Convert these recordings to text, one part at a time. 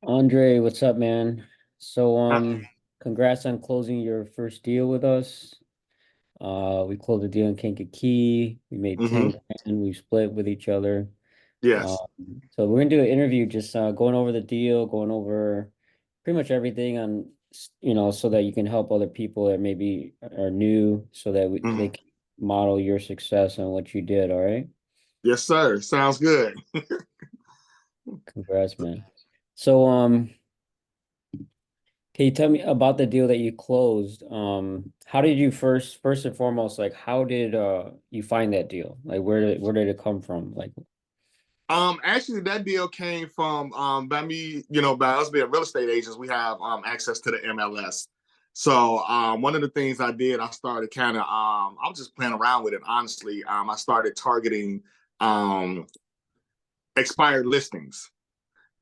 Andre, what's up, man? So, Uh, congrats on closing your first deal with us. We closed a deal in Kankakee. We made hmm 10 grand. We split with each other. Yes. Um, so we're gonna do an interview, just going over the deal, going over pretty much everything so that you can help other people that maybe are new, so that they hmm can model your success on what you did. All right. Yes, sir. Sounds good. Congrats, man. So, can you tell me about the deal that you closed? How did you first and foremost, like how did you find that deal? Like where did it come from? Like, Actually, that deal came from by me, by us being real estate agents, we have access to the MLS. So one of the things I did, I started I was just playing around with it, honestly. I started targeting um, expired listings.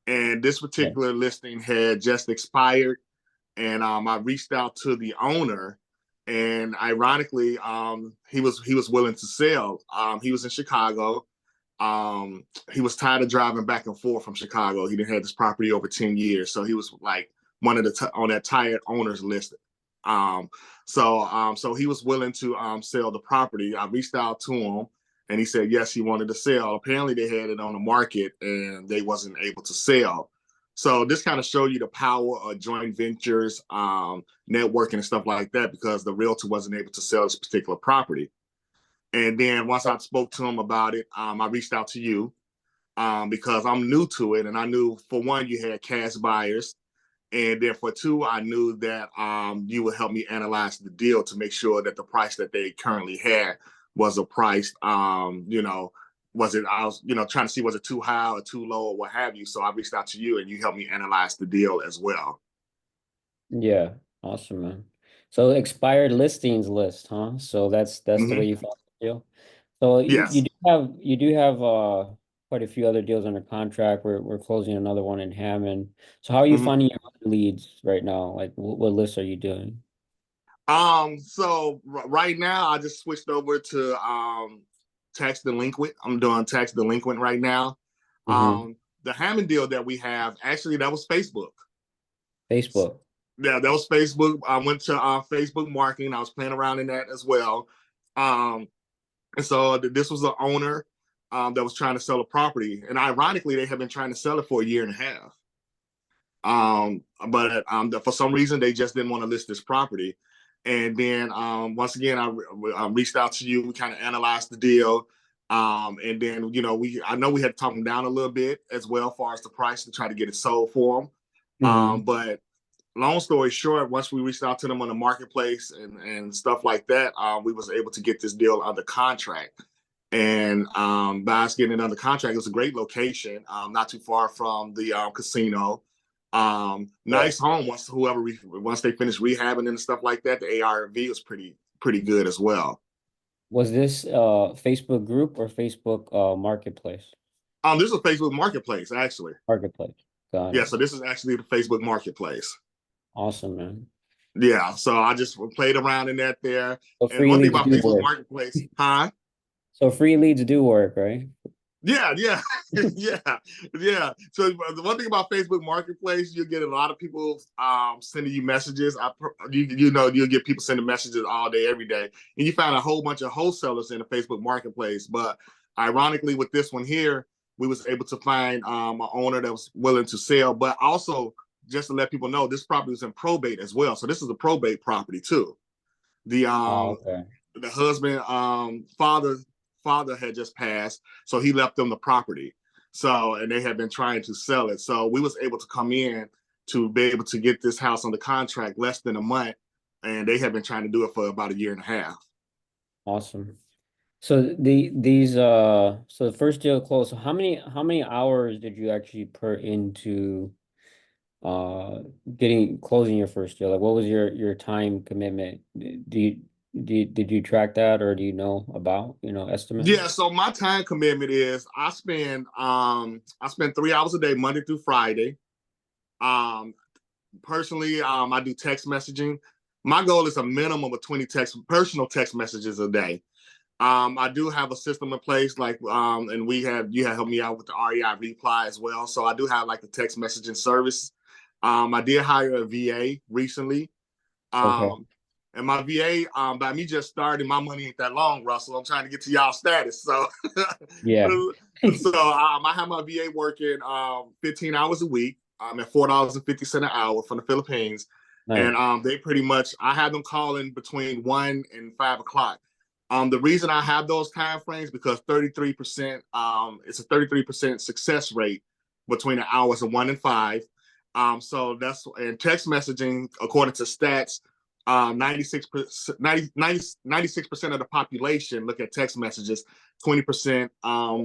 And this yeah. particular listing had just expired. And I reached out to the owner, and ironically, he was willing to sell. He was in Chicago. He was tired of driving back and forth from Chicago. He didn't have this property over 10 years, so he was like one of the on that tired owners list. Um, so he was willing to sell the property. I reached out to him, and he said yes, he wanted to sell. Apparently, they had it on the market, and they wasn't able to sell. So this kind of showed you the power of joint ventures, networking and stuff like that, because the realtor wasn't able to sell this particular property. And then once I spoke to him about it, I reached out to you because I'm new to it, and I knew for one you had cash buyers, and then for two, I knew that you would help me analyze the deal to make sure that the price that they currently had was a price, was it, I was, trying to see was it too high or too low or what have you. So I reached out to you and you helped me analyze the deal as well. Yeah, awesome, man. So expired listings list, huh? So that's the way Mm-hmm. you found the deal. So you Yes. do have quite a few other deals under contract. We're closing another one in Hammond. So how are you Mm-hmm. finding your leads right now? Like what lists are you doing? Right now I just switched over to tax delinquent. I'm doing tax delinquent right now. Hmm. The Hammond deal that we have, actually that was Facebook. Facebook. Yeah, that was Facebook. I went to Facebook marketing. I was playing around in that as well. Um, and so this was the owner that was trying to sell a property. And ironically, they have been trying to sell it for a year and a half. But for some reason, they just didn't want to list this property. And then once again, I reached out to you. We kind of analyzed the deal. And then, I know we had to talk them down a little bit as well, as far as the price to try to get it sold for them. Hmm. But long story short, once we reached out to them on the marketplace and stuff like that, we was able to get this deal under contract. And by us getting it under contract, it was a great location, not too far from the casino. Yeah. Nice home. Once they finished rehabbing and stuff like that, the ARV was pretty good as well. Was this Facebook group or Facebook marketplace? This is a Facebook Marketplace actually. Marketplace. Got Yeah, it. so this is actually the Facebook Marketplace. Awesome, man. Yeah, so I just played around in that there. So And free one thing leads about do Facebook work. Marketplace, huh? So free leads do work, right? Yeah, yeah, yeah, yeah. So the one thing about Facebook Marketplace, you get a lot of people sending you messages. You'll get people sending messages all day, every day, and you find a whole bunch of wholesalers in the Facebook Marketplace. But ironically, with this one here, we was able to find an owner that was willing to sell, but also just to let people know, this property was in probate as well. So this is a probate property too. The Oh, um okay. the husband father had just passed, so he left them the property. So and they had been trying to sell it. So we was able to come in to be able to get this house under contract less than a month, and they had been trying to do it for about a year and a half. Awesome. So the first deal closed. So how many hours did you actually put into uh getting closing your first deal? Like what was your time commitment? Did you track that, or do you know about, estimate? Yeah, so my time commitment is I spend 3 hours a day, Monday through Friday. Um, Personally, I do text messaging. My goal is a minimum of 20 personal text messages a day. I do have a system in place, like, and you had helped me out with the REI reply as well. So I do have like the text messaging service. I did hire a VA recently. Okay. Um, and my VA, by me just starting, my money ain't that long, Russell. I'm trying to get to y'all status. So, Yeah. I have my VA working 15 hours a week at $4.50 an hour from the Philippines. And Nice. they pretty much, I have them calling between 1 and 5 o'clock. The reason I have those time frames because 33%, it's a 33% success rate between the hours of 1 and 5. So that's and text messaging, according to stats, 96%, 96% of the population look at text messages, 20%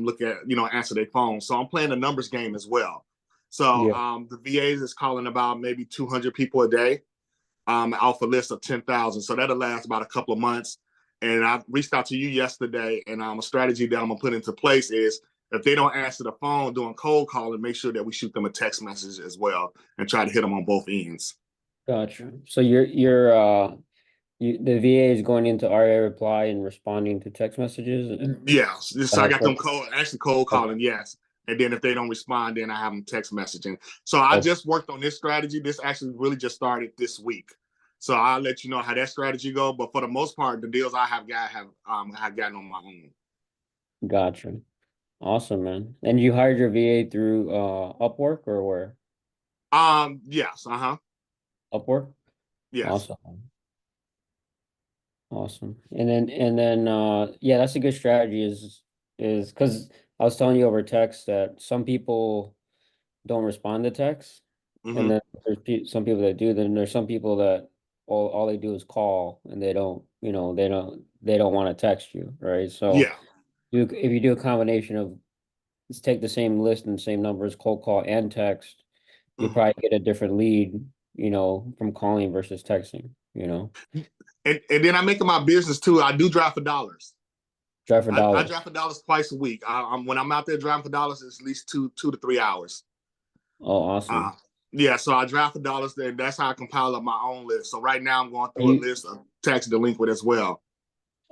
look at, answer their phone. So I'm playing a numbers game as well. So Yeah. the VAs is calling about maybe 200 people a day off a list of 10,000. So that'll last about a couple of months. And I reached out to you yesterday, and a strategy that I'm gonna put into place is if they don't answer the phone doing cold calling, make sure that we shoot them a text message as well and try to hit them on both ends. Gotcha. So the VA is going into RA reply and responding to text messages. Yeah, so I That's got them what. cold Okay. calling, yes. And then if they don't respond, then I have them text messaging. So I Okay. just worked on this strategy. This actually really just started this week. So I'll let you know how that strategy go. But for the most part, the deals I have gotten on my own. Gotcha. Awesome, man. And you hired your VA through Upwork or where? Yes, uh-huh. Upwork? Yes. Awesome. Awesome. And then yeah, that's a good strategy is because I was telling you over text that some people don't respond to text, and Mm-hmm. then there's some people that do. Then there's some people that all they do is call and they don't, they don't want to text you, right? So Yeah. if you do a combination of let's take the same list and same numbers, cold call and text, you Mm-hmm. probably get a different lead, from calling versus texting. And then I make it my business too. I do drive for dollars. Drive for I dollars. drive for dollars twice a week. When I'm out there driving for dollars, it's at least 2 to 3 hours. Oh, Uh, awesome. yeah, so I drive for dollars. Then that's how I compile up my own list. So right now I'm going Are through a you list of tax delinquent as well.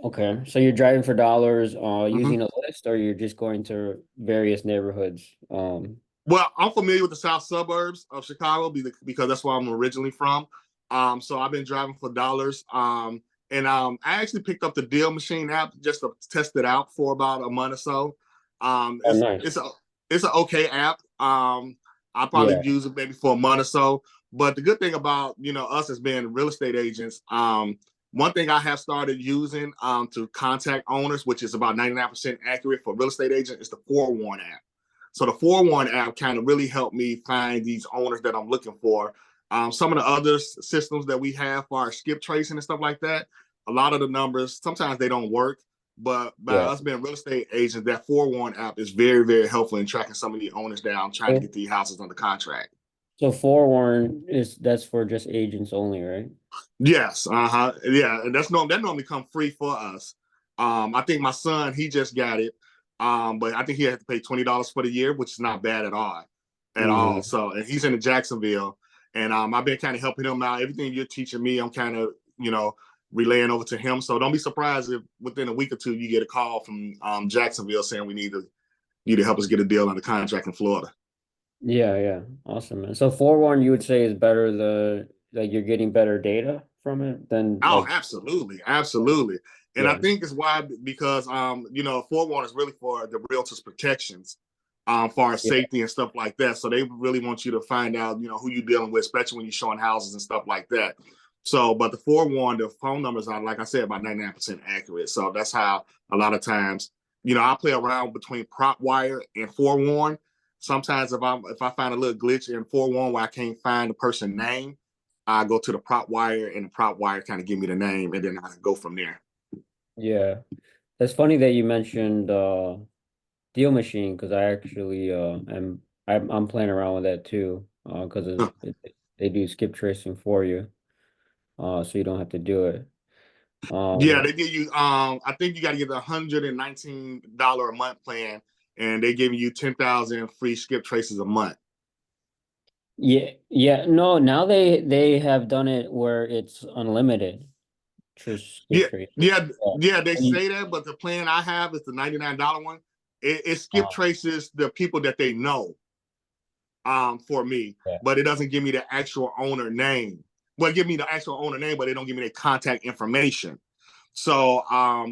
okay? So you're driving for dollars, Mm-hmm. using a list, or you're just going to various neighborhoods? Well, I'm familiar with the south suburbs of Chicago because that's where I'm originally from. So I've been driving for dollars. And I actually picked up the Deal Machine app just to test it out for about a month or so. Um, Oh, it's nice. it's a it's an okay app. I probably Yeah, use it maybe for a month or so. But the good thing about us as being real estate agents, one thing I have started using to contact owners, which is about 99% accurate for real estate agent, is the Forewarn app. So the Forewarn app kind of really helped me find these owners that I'm looking for. Some of the other systems that we have for our skip tracing and stuff like that, a lot of the numbers, sometimes they don't work. But by yeah. us being real estate agents, that Forewarn app is very, very helpful in tracking some of the owners down, trying to So, get these houses under contract. so forewarn that's for just agents only, right? Yes, uh-huh. Yeah, and that normally come free for us. I think my son, he just got it. But I think he had to pay $20 for the year, which is not bad at all. At all. Mm-hmm. So and he's in Jacksonville. And I've been kind of helping him out. Everything you're teaching me, I'm kind of, relaying over to him. So don't be surprised if within a week or two you get a call from Jacksonville saying we need you to help us get a deal under contract in Florida. Yeah, yeah. Awesome, man. So forewarn you would say is better like you're getting better data from it than Oh, like absolutely, absolutely. And I yeah. think it's why because forewarn is really for the realtors' protections, far as Yeah. safety and stuff like that. So they really want you to find out, who you're dealing with, especially when you're showing houses and stuff like that. So, but the forewarn, the phone numbers are, like I said, about 99% accurate. So that's how a lot of times, I play around between prop wire and forewarn. Sometimes if I find a little glitch in forewarn where I can't find the person's name, I go to the prop wire and the prop wire kind of give me the name and then I go from there. Yeah. That's funny that you mentioned Deal Machine because I actually I'm playing around with that too because they do skip tracing for you so you don't have to do it. Yeah, Um they give you I think you gotta get the $119 a month plan and they give you 10,000 free skip traces a month. yeah, yeah, no, now they have done it where it's unlimited. skip Yeah, trace. yeah, Yeah. yeah. They And you, say that, but the plan I have is the $99 one. It skip uh, traces the people that they know for me, yeah. but it doesn't give me the actual owner name. Well, it give me the actual owner name, but they don't give me their contact information. So,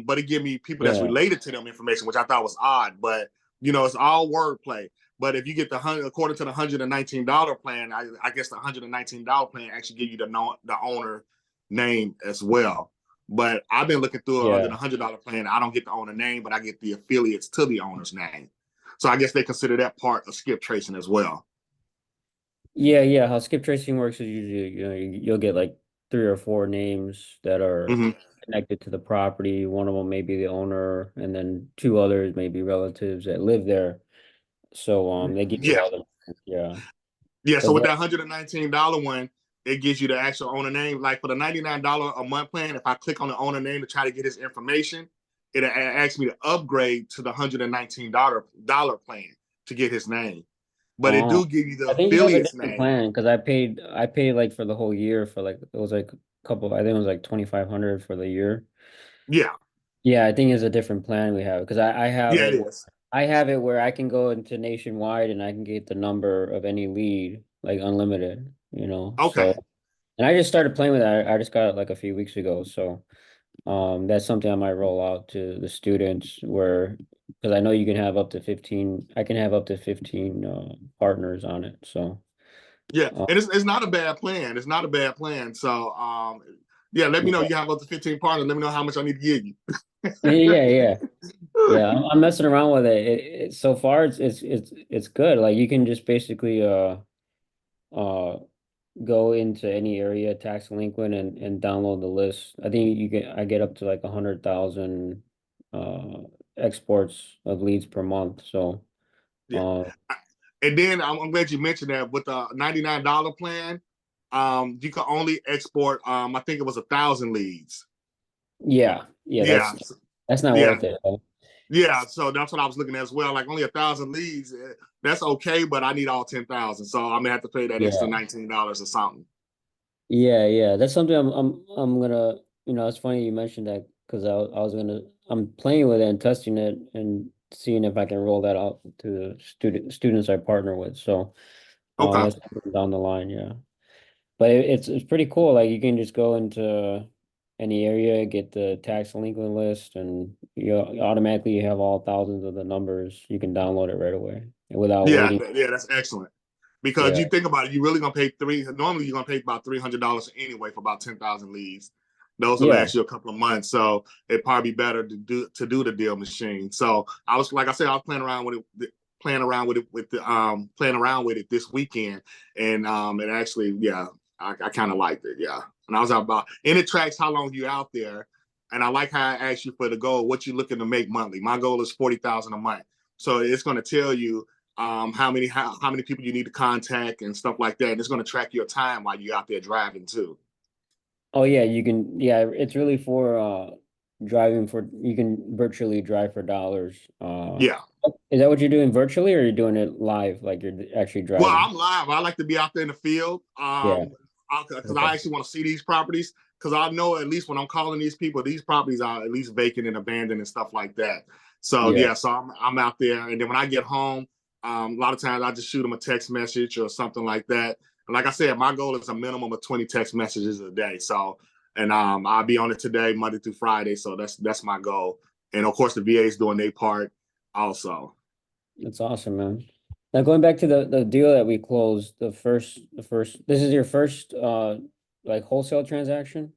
but it give me people that's Yeah. related to them information, which I thought was odd. But it's all wordplay. But if you get according to the $119 plan, I guess the $119 plan actually give you the owner name as well. But I've been looking through it under the Yeah. $100 plan. I don't get the owner name, but I get the affiliates to the owner's name. So I guess they consider that part of skip tracing as well. Yeah, yeah. How skip tracing works is usually, you'll get like three or four names that are Mm-hmm. connected to the property. One of them may be the owner, and then two others may be relatives that live there. So they give you Yeah, all the, yeah. yeah. So But with that, that $119 one, it gives you the actual owner name. Like for the $99 a month plan, if I click on the owner name to try to get his information, it asks me to upgrade to the $119 plan to get his name. But it oh, do give you the I think you have a affiliate's different name. plan because I paid like for the whole year for like it was like a couple. I think it was like 2,500 for the year. Yeah, Yeah, I think it's a different plan we have because I have yeah, it it. is. I have it where I can go into nationwide and I can get the number of any lead like unlimited. So Okay. and I just started playing with it. I just got it like a few weeks ago. So that's something I might roll out to the students where because I know you can have up to 15. I can have up to 15 partners on it. So. Yeah, Uh, and it's not a bad plan. It's not a bad plan. So yeah, let me know yeah, you have up to 15 partners. Let me know how much I need to give you. yeah, yeah, yeah. I'm messing around with it. So far, it's good. Like you can just basically uh go into any area tax delinquent and download the list. I think I get up to like 100,000 uh exports of leads per month. So Yeah. uh And then I'm glad you mentioned that with the $99 plan, you can only export I think it was 1,000 leads. yeah, yeah. Yeah. That's not Yeah. worth it. Yeah. So that's what I was looking at as well. Like only 1,000 leads. That's okay, but I need all 10,000. So I'm gonna have to pay that extra Yeah. $19 or something. Yeah, yeah, that's something I'm gonna. It's funny you mentioned that because I'm playing with it and testing it and seeing if I can roll that out to the students I partner with. So, Okay. that's something down the line, yeah. But it's pretty cool. Like you can just go into any area, get the tax delinquent list, and you automatically have all thousands of the numbers. You can download it right away without Yeah, waiting. yeah, that's excellent. Because Yeah, you think about it, you're really gonna pay three. Normally, you're gonna pay about $300 anyway for about 10,000 leads. Those will yeah, last you a couple of months, so it'd probably be better to do the deal machine. So I was like I said, I was playing around with it this weekend, and it actually, yeah, I kind of liked it, yeah. And I was out about, and it tracks how long you're out there, and I like how I asked you for the goal, what you looking to make monthly. My goal is 40,000 a month, so it's going to tell you how many people you need to contact and stuff like that. And it's going to track your time while you're out there driving too. oh yeah, you can. Yeah, it's really for driving for. You can virtually drive for dollars. Yeah. Is that what you're doing virtually, or you're doing it live, like you're actually Well, driving? I'm live. I like to be out there in the field Yeah. because Okay. I actually want to see these properties because I know at least when I'm calling these people, these properties are at least vacant and abandoned and stuff like that. So Yeah. yeah, so I'm out there, and then when I get home, a lot of times I just shoot them a text message or something like that. And like I said, my goal is a minimum of 20 text messages a day. So, and I'll be on it today, Monday through Friday. So that's my goal. And of course, the VA is doing their part also. That's awesome, man. Now going back to the deal that we closed, the first this is your first like wholesale transaction?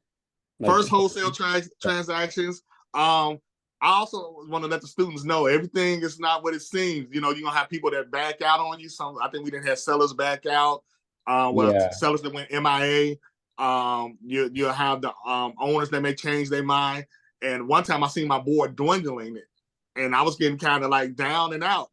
Like First wholesale transactions. Um, I also want to let the students know everything is not what it seems. You're gonna have people that back out on you. Some I think we didn't have sellers back out. Yeah. Sellers that went MIA. You'll have the owners that may change their mind. And one time I seen my board dwindling it, and I was getting kind of like down and out,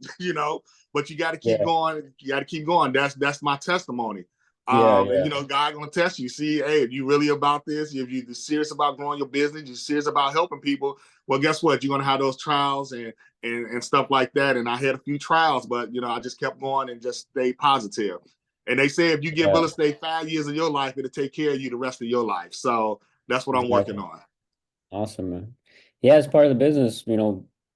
But you got to keep Yeah. going. You got to keep going. That's my testimony. Yeah, And yeah. God gonna test you. See, hey, if you really about this, if you're serious about growing your business, you're serious about helping people. Well, guess what? You're gonna have those trials and stuff like that. And I had a few trials, but I just kept going and just stayed positive. And they say if you give Yeah, real estate 5 years of your life, it'll take care of you the rest of your life. So that's what I'm working exactly. on. Awesome, man. Yeah, it's part of the business.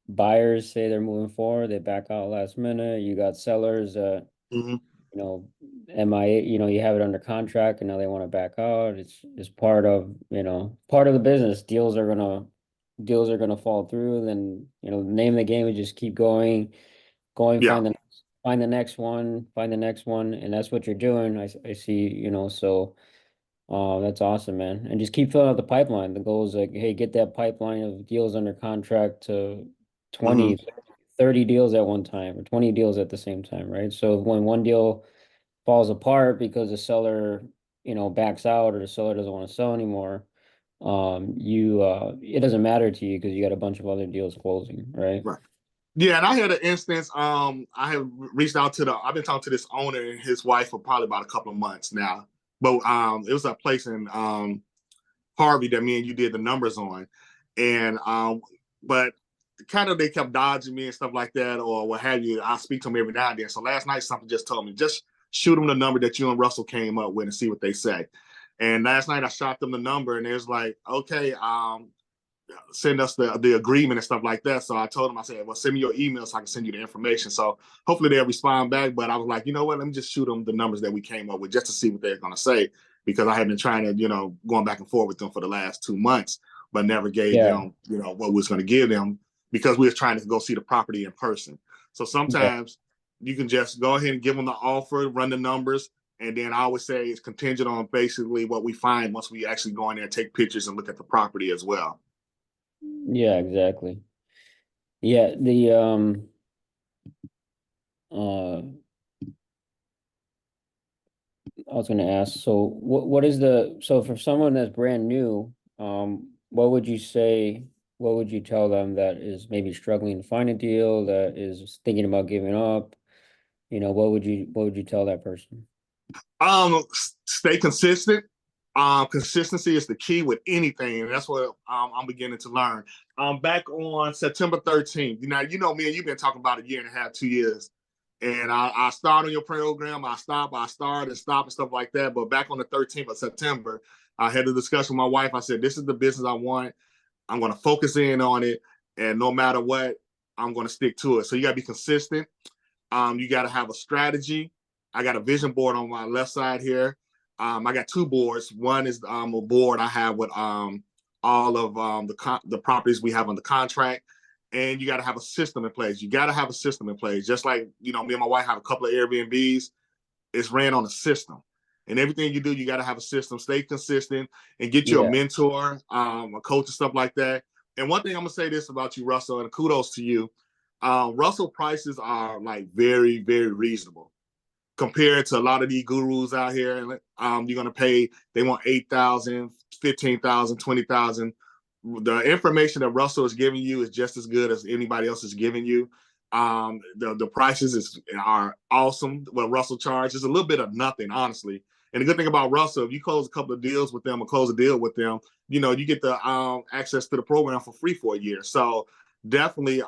Buyers say they're moving forward, they back out last minute. You got sellers that, Hmm. you know, MIA, you have it under contract and now they want to back out. It's part of the business. Deals are gonna fall through. Then, the name of the game is just keep going, Yeah. find the next one, and that's what you're doing. I see, so. Oh, that's awesome, man. And just keep filling out the pipeline. The goal is like, hey, get that pipeline of deals under contract to Hmm. 20, 30 deals at one time or 20 deals at the same time, right? So when one deal falls apart because the seller, backs out or the seller doesn't want to sell anymore, it doesn't matter to you because you got a bunch of other deals closing, right? Right. Yeah, and I had an instance. I have reached out to I've been talking to this owner and his wife for probably about a couple of months now. But it was a place in Harvey that me and you did the numbers on, and but kind of they kept dodging me and stuff like that, or what have you. I speak to them every now and then. So last night, something just told me just shoot them the number that you and Russell came up with and see what they say. And last night I shot them the number, and it was like, okay, send us the agreement and stuff like that. So I told them, I said, well, send me your email so I can send you the information. So hopefully they'll respond back. But I was like, you know what? Let me just shoot them the numbers that we came up with just to see what they're going to say, because I had been trying to, going back and forth with them for the last 2 months, but never gave Yeah. them, what we was going to give them because we was trying to go see the property in person. So Yeah. sometimes you can just go ahead and give them the offer, run the numbers. And then I always say it's contingent on basically what we find once we actually go in there and take pictures and look at the property as well. Yeah, exactly. Yeah, uh I was going to ask, so so for someone that's brand new, what would you tell them that is maybe struggling to find a deal, that is thinking about giving up? What would you tell that person? Stay consistent. Consistency is the key with anything, and that's what I'm beginning to learn. Back on September 13th, me and you've been talking about a year and a half, 2 years, and I started on your program. I start and stop and stuff like that. But back on the 13th of September, I had a discussion with my wife. I said, "This is the business I want. I'm going to focus in on it, and no matter what, I'm going to stick to it." So you got to be consistent. You got to have a strategy. I got a vision board on my left side here. I got two boards. One is a board I have with all of the properties we have on the contract, and you got to have a system in place. You got to have a system in place. Just like me and my wife have a couple of Airbnbs. It's ran on a system, and everything you do, you got to have a system. Stay consistent and get you a Yeah, mentor, a coach, and stuff like that. And one thing I'm gonna say this about you, Russell, and kudos to you. Russell prices are like very, very reasonable compared to a lot of these gurus out here. You're gonna pay. They want 8,000, 15,000, 20,000. The information that Russell is giving you is just as good as anybody else is giving you. The prices are awesome. What Russell charges a little bit of nothing, honestly. And the good thing about Russell, if you close a couple of deals with them or close a deal with them, you get the access to the program for free for a year. So definitely,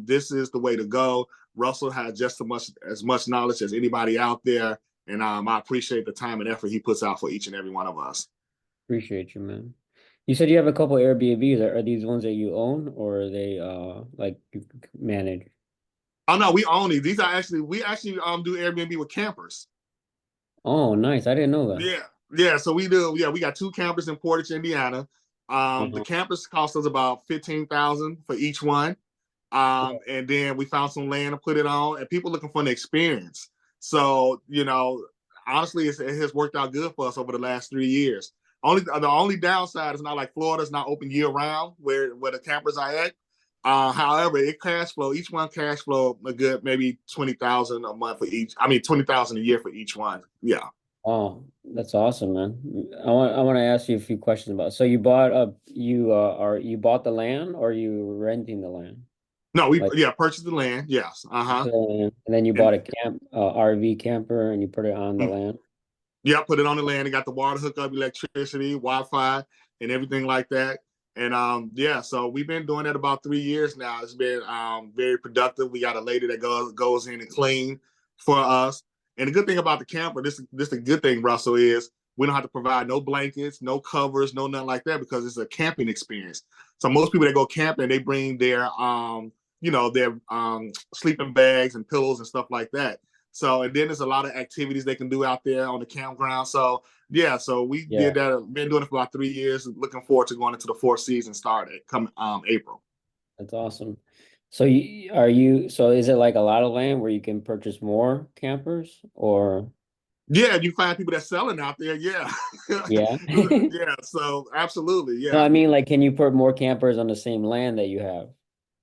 this is the way to go. Russell has just as much knowledge as anybody out there, and I appreciate the time and effort he puts out for each and every one of us. appreciate you, man. You said you have a couple Airbnbs. Are these ones that you own or are they like you manage? Oh no, we own these. These are actually we actually do Airbnb with campers. Oh, nice. I didn't know that. Yeah, yeah. So we do. Yeah, we got two campers in Portage, Indiana. The Uh-huh. campers cost us about 15,000 for each one. And then we found some land to put it on, and people looking for an experience. So honestly, it has worked out good for us over the last 3 years. The only downside is not like Florida's not open year round where the campers are at. However, it cash flow. Each one cash flow a good maybe 20,000 a month for each. I mean 20,000 a year for each one. Yeah. Oh, that's awesome, man. I want to ask you a few questions about. So you bought the land or you renting the land? No, we Like purchased the land. Yes. Uh-huh. and then you And bought a RV camper and you put it on the land. yeah, put it on the land. It got the water hookup, electricity, Wi-Fi, and everything like that. And so we've been doing that about 3 years now. It's been very productive. We got a lady that goes in and clean for us. And the good thing about the camper, this is the good thing, Russell, is We don't have to provide no blankets, no covers, no nothing like that because it's a camping experience. So most people that go camping, they bring their their sleeping bags and pillows and stuff like that. So and then there's a lot of activities they can do out there on the campground. So yeah, so we Yeah, did that. Been doing it for about 3 years. Looking forward to going into the fourth season start come April. that's awesome. So so is it like a lot of land where you can purchase more campers or Yeah, you find people that's selling out there. Yeah, yeah? yeah. So absolutely, No, yeah. I mean like can you put more campers on the same land that you have?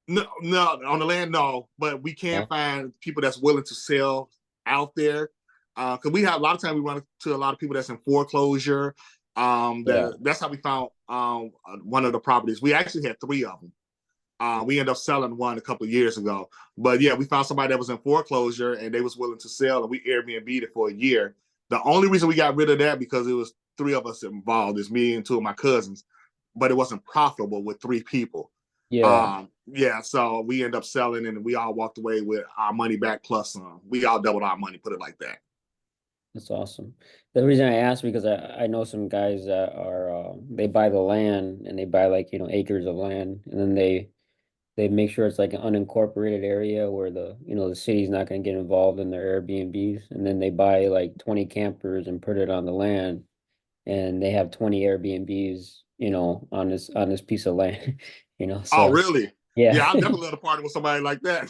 No, no, on the land, no. But we can Yeah. find people that's willing to sell out there. Because we have a lot of times we run into a lot of people that's in foreclosure. Yeah. That's how we found one of the properties. We actually had three of them. We ended up selling one a couple of years ago. But yeah, we found somebody that was in foreclosure and they was willing to sell, and we Airbnb'd it for a year. The only reason we got rid of that because it was three of us involved. It's me and two of my cousins, but it wasn't profitable with three people. Yeah. Yeah, so we end up selling and we all walked away with our money back plus some. We all doubled our money, put it like that. That's awesome. The reason I asked because I know some guys that are they buy the land and they buy like, acres of land and then they make sure it's like an unincorporated area where the city's not going to get involved in their Airbnbs and then they buy like 20 campers and put it on the land and they have 20 Airbnbs, on this piece of land, Oh, so really? yeah. Yeah, I definitely love to party with somebody like that.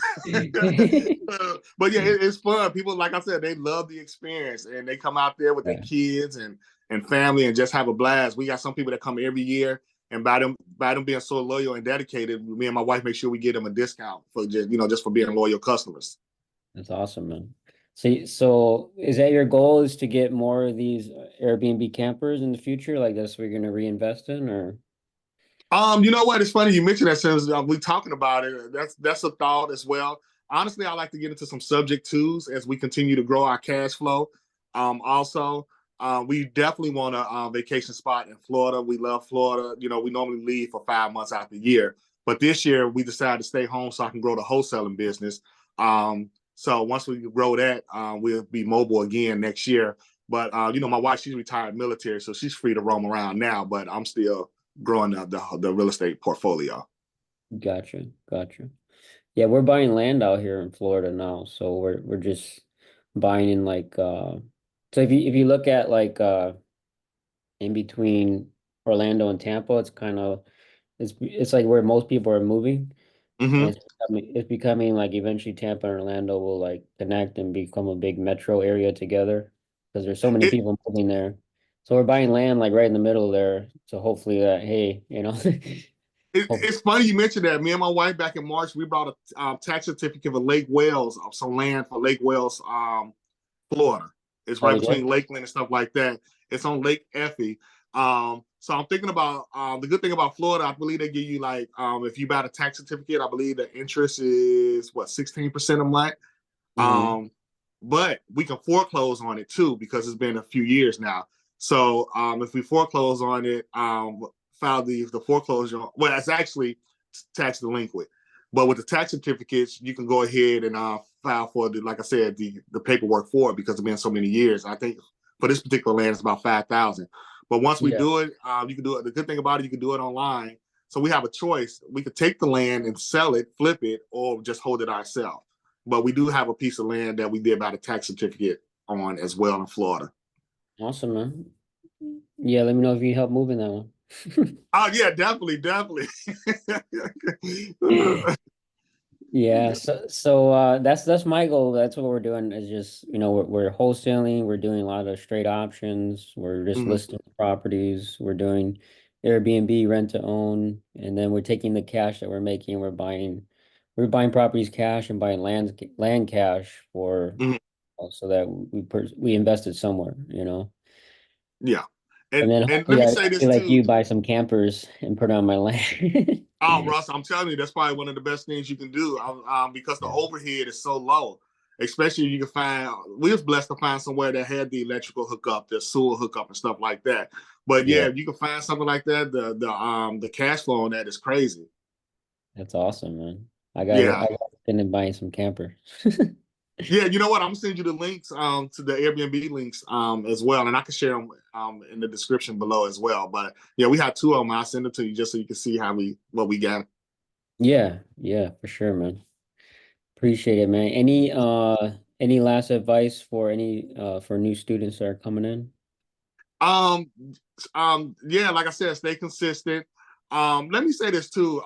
But yeah, it's fun. People, like I said, they love the experience and they come out there with their Yeah, kids and family and just have a blast. We got some people that come every year, and by them being so loyal and dedicated, me and my wife make sure we give them a discount for just for being loyal customers. that's awesome, man. So is that your goal is to get more of these Airbnb campers in the future? Like that's what you're going to reinvest in or You know what? It's funny you mentioned that since we talking about it. That's a thought as well. Honestly, I like to get into some subject twos as we continue to grow our cash flow. Also, we definitely want a vacation spot in Florida. We love Florida. We normally leave for 5 months out the year, but this year we decided to stay home so I can grow the wholesaling business. So once we grow that, we'll be mobile again next year. But my wife, she's retired military, so she's free to roam around now. But I'm still growing the real estate portfolio. gotcha, gotcha. Yeah, we're buying land out here in Florida now, so we're just buying in like so if you look at like in between Orlando and Tampa, it's kind of it's like where most people are moving. And Mm-hmm. it's becoming like eventually Tampa and Orlando will like connect and become a big metro area together because there's so many It, people moving there. So we're buying land like right in the middle there. So hopefully that, hey, hope, it's funny you mentioned that. Me and my wife back in March, we brought a tax certificate for Lake Wales of some land for Lake Wales, Florida. It's oh, right you did? between Lakeland and stuff like that. It's on Lake Effie. So I'm thinking about the good thing about Florida. I believe they give you like if you buy a tax certificate, I believe the interest is what 16% a month. Hmm. Um, but we can foreclose on it too because it's been a few years now. So if we foreclose on it, file the foreclosure. Well, it's actually tax delinquent. But with the tax certificates, you can go ahead and file for like I said, the paperwork for it because it's been so many years. I think for this particular land, it's about 5,000. But once we Yeah. do it, you can do it. The good thing about it, you can do it online. So we have a choice. We could take the land and sell it, flip it, or just hold it ourselves. But we do have a piece of land that we did buy the tax certificate on as well in Florida. Awesome, man. Yeah, let me know if you help moving that one. Oh yeah, definitely, definitely. Yeah, so that's my goal. That's what we're doing is just, we're wholesaling, we're doing a lot of straight options, we're just Mhm. listing properties, we're doing Airbnb rent to own, and then we're taking the cash that we're making, we're buying properties cash and buying land cash for Mhm. so that we invest it somewhere. Yeah, And then and let hopefully me I say this feel like too. you buy some campers and put it on my land. Oh, Russ, I'm telling you, that's probably one of the best things you can do because the Yeah. overhead is so low. Especially you can find, we was blessed to find somewhere that had the electrical hookup, the sewer hookup, and stuff like that. But Yeah, yeah, if you can find something like that, the cash flow on that is crazy. that's awesome, man. I gotta Yeah, I gotta end up buying some campers. Yeah, you know what? I'm gonna send you the links to the Airbnb links as well, and I can share them in the description below as well. But yeah, we have two of them. I'll send them to you just so you can see how we what we got. Yeah, yeah, for sure, man. Appreciate it, man. Any last advice for any for new students that are coming in? Um, yeah, like I said, stay consistent. Let me say this too.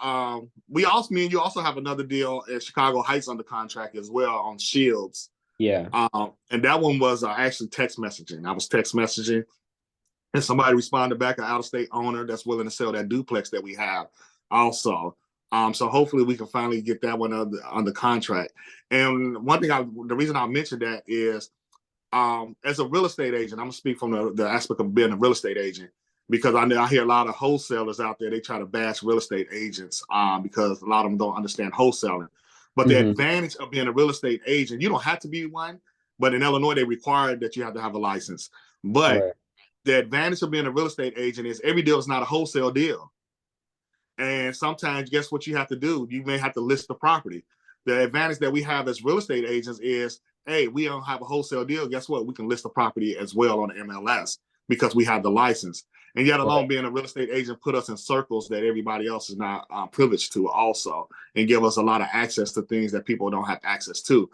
We also, me and you also have another deal at Chicago Heights under contract as well on Shields. Yeah. And that one was actually text messaging. I was text messaging, and somebody responded back, an out of state owner that's willing to sell that duplex that we have also. So hopefully we can finally get that one under contract. And one thing, the reason I mentioned that is as a real estate agent, I'm gonna speak from the aspect of being a real estate agent because I hear a lot of wholesalers out there. They try to bash real estate agents because a lot of them don't understand wholesaling. But the Hmm. advantage of being a real estate agent, you don't have to be one, but in Illinois they require that you have to have a license. But Right. the advantage of being a real estate agent is every deal is not a wholesale deal. And sometimes, guess what you have to do? You may have to list the property. The advantage that we have as real estate agents is, hey, we don't have a wholesale deal. Guess what? We can list the property as well on the MLS because we have the license. And yet, alone Right. being a real estate agent, put us in circles that everybody else is not privileged to, also, and give us a lot of access to things that people don't have access to.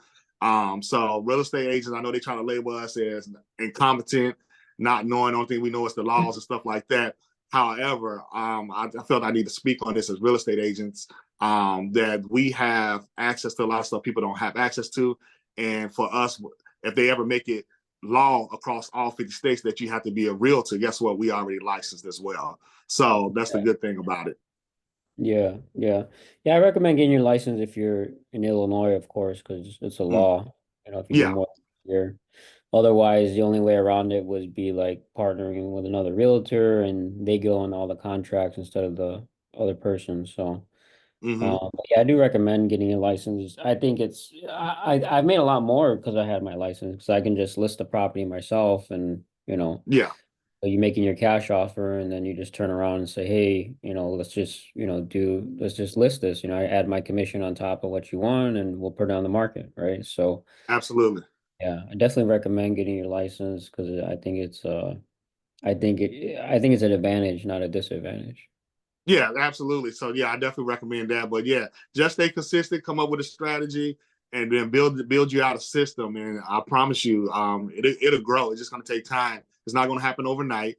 So, real estate agents, I know they try to label us as incompetent, not knowing. The only thing we know is the laws and stuff like that. However, I felt I need to speak on this as real estate agents, that we have access to a lot of stuff people don't have access to. And for us, if they ever make it law across all 50 states that you have to be a realtor, guess what? We already licensed as well. So that's the good thing about it. Yeah, yeah. Yeah, I recommend getting your license if you're in Illinois, of course, because it's a Mm, law. If you get yeah, more here. Otherwise, the only way around it would be like partnering with another realtor and they go on all the contracts instead of the other person. So, hmm, yeah, I do recommend getting a license. I think I've made a lot more because I had my license because I can just list the property myself and, yeah, you making your cash offer and then you just turn around and say, hey, let's just list this. I add my commission on top of what you want and we'll put it on the market, right? So absolutely. yeah, I definitely recommend getting your license because I think it's an advantage, not a disadvantage. Yeah, absolutely. So yeah, I definitely recommend that. But yeah, just stay consistent, come up with a strategy, and then build you out a system. And I promise you, it'll grow. It's just gonna take time. It's not gonna happen overnight.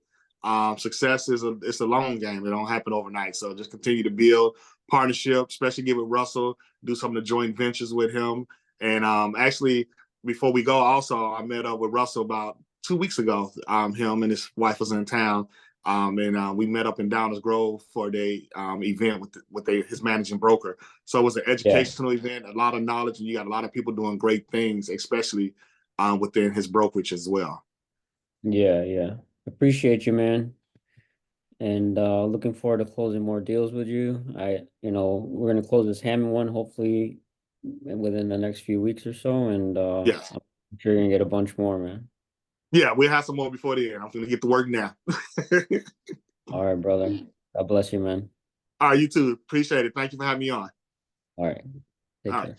Success is it's a long game. It don't happen overnight. So just continue to build partnership, especially get with Russell, do some of the joint ventures with him. And actually, before we go, also I met up with Russell about 2 weeks ago. Him and his wife was in town, and we met up in Downers Grove for the event with his managing broker. So it was an Yeah, educational event, a lot of knowledge, and you got a lot of people doing great things, especially within his brokerage as well. yeah, yeah. Appreciate you, man. And looking forward to closing more deals with you. We're gonna close this Hammond one hopefully within the next few weeks or so, and Yes. I'm sure you're gonna get a bunch more, man. Yeah, we'll have some more before the end. I'm going to get to work now. All right, brother. God bless you, man. All right, you too. Appreciate it. Thank you for having me on. All right. All Take right. care.